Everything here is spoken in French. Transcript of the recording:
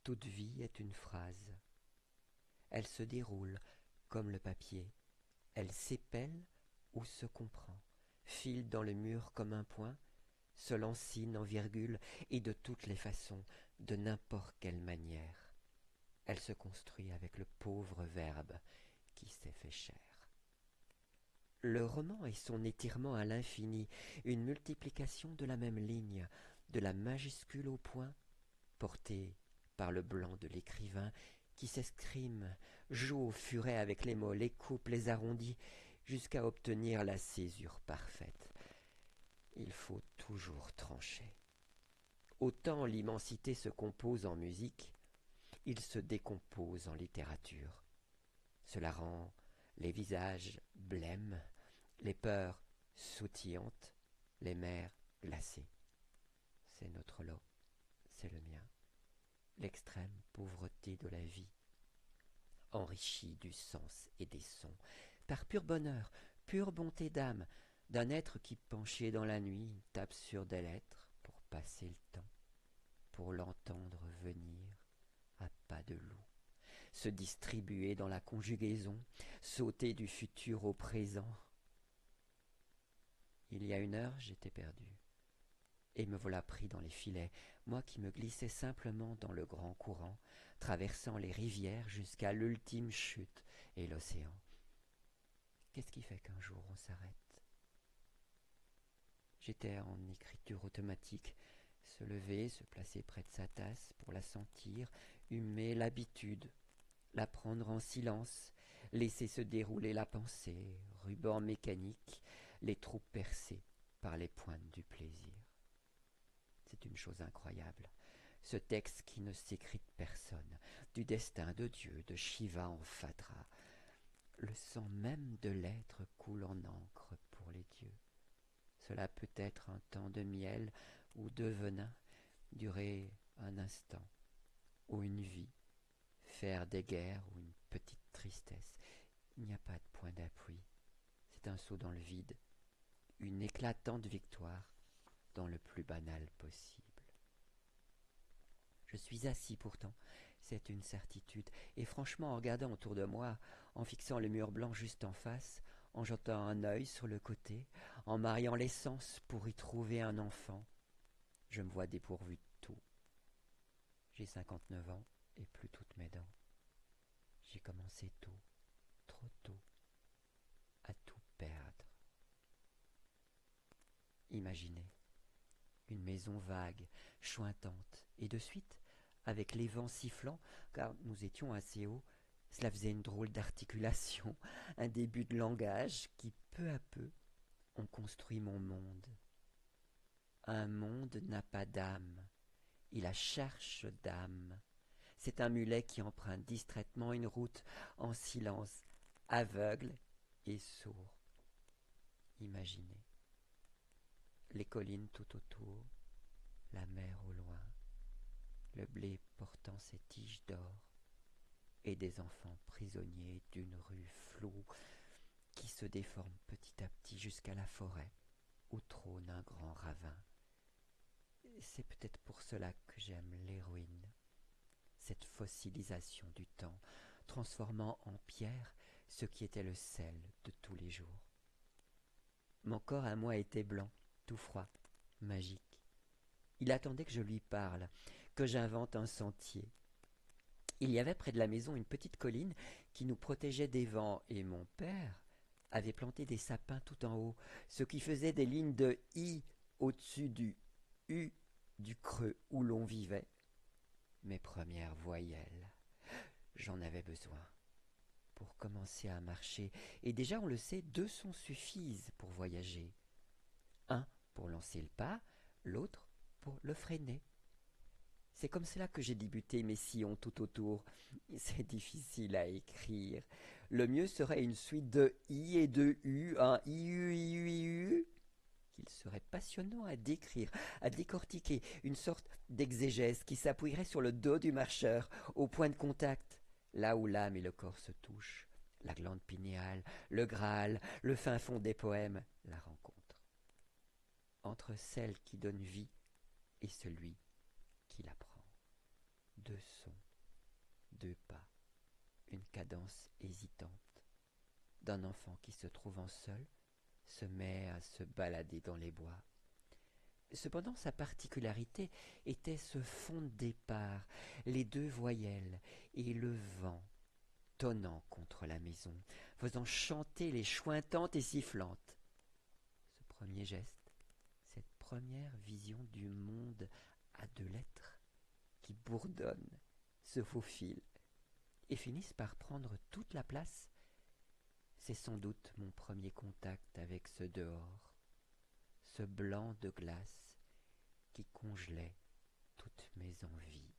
Toute vie est une phrase. Elle se déroule comme le papier. Elle s'épelle ou se comprend, file dans le mur comme un point, se lancine en virgule et de toutes les façons, de n'importe quelle manière. Elle se construit avec le pauvre verbe qui s'est fait chair. Le roman est son étirement à l'infini, une multiplication de la même ligne, de la majuscule au point, portée par le blanc de l'écrivain qui s'escrime, joue au furet avec les mots, les coupe, les arrondit, jusqu'à obtenir la césure parfaite. Il faut toujours trancher. Autant l'immensité se compose en musique, il se décompose en littérature. Cela rend les visages blêmes, les peurs sautillantes, les mers glacées. C'est notre lot, c'est le mien, l'extrême pauvreté de la vie, enrichie du sens et des sons, par pur bonheur, pure bonté d'âme, d'un être qui, penché dans la nuit, tape sur des lettres pour passer le temps, pour l'entendre venir à pas de loup, se distribuer dans la conjugaison, sauter du futur au présent. Il y a 1 heure, j'étais perdu, et me voilà pris dans les filets, moi qui me glissais simplement dans le grand courant, traversant les rivières jusqu'à l'ultime chute et l'océan. Qu'est-ce qui fait qu'un jour on s'arrête? J'étais en écriture automatique, se lever, se placer près de sa tasse pour la sentir, humer l'habitude, la prendre en silence, laisser se dérouler la pensée, ruban mécanique, les trous percés par les pointes du plaisir. C'est une chose incroyable, ce texte qui ne s'écrit de personne, du destin de Dieu, de Shiva en Fatra. Le sang même de l'être coule en encre pour les dieux. Cela peut être un temps de miel ou de venin, durer un instant ou une vie, faire des guerres ou une petite tristesse. Il n'y a pas de point d'appui. C'est un saut dans le vide, une éclatante victoire dans le plus banal possible. Je suis assis pourtant, c'est une certitude, et franchement en regardant autour de moi, en fixant le mur blanc juste en face, en jetant un œil sur le côté, en mariant les sens pour y trouver un enfant, je me vois dépourvu de tout. J'ai 59 ans et plus toutes mes dents. J'ai commencé tôt, trop tôt, à tout perdre. Imaginez une maison vague, chointante, et de suite, avec les vents sifflants, car nous étions assez haut, cela faisait une drôle d'articulation, un début de langage qui, peu à peu, ont construit mon monde. Un monde n'a pas d'âme, il la cherche d'âme. C'est un mulet qui emprunte distraitement une route en silence, aveugle et sourd. Imaginez les collines tout autour, la mer au loin, le blé portant ses tiges d'or, et des enfants prisonniers d'une rue floue qui se déforme petit à petit jusqu'à la forêt où trône un grand ravin. C'est peut-être pour cela que j'aime l'héroïne, cette fossilisation du temps, transformant en pierre ce qui était le sel de tous les jours. Mon corps à moi était blanc, tout froid, magique. Il attendait que je lui parle, que j'invente un sentier. Il y avait près de la maison une petite colline qui nous protégeait des vents, et mon père avait planté des sapins tout en haut, ce qui faisait des lignes de I au-dessus du U du creux où l'on vivait. Mes premières voyelles, j'en avais besoin pour commencer à marcher, et déjà on le sait, 2 sons suffisent pour voyager. Un pour lancer le pas, l'autre pour le freiner. C'est comme cela que j'ai débuté mes sillons tout autour. C'est difficile à écrire. Le mieux serait une suite de I et de U, un IU, IU, IU, qu'il serait passionnant à décrire, à décortiquer, une sorte d'exégèse qui s'appuierait sur le dos du marcheur, au point de contact, là où l'âme et le corps se touchent, la glande pinéale, le Graal, le fin fond des poèmes, la rencontre. Entre celle qui donne vie et celui qui la prend. 2 sons, 2 pas, une cadence hésitante d'un enfant qui, se trouvant seul, se met à se balader dans les bois. Cependant, sa particularité était ce fond de départ, les 2 voyelles et le vent tonnant contre la maison, faisant chanter les chointantes et sifflantes. Ce premier geste, cette première vision du monde à 2 lettres, qui bourdonnent, se faufilent, et finissent par prendre toute la place, c'est sans doute mon premier contact avec ce dehors, ce blanc de glace qui congelait toutes mes envies.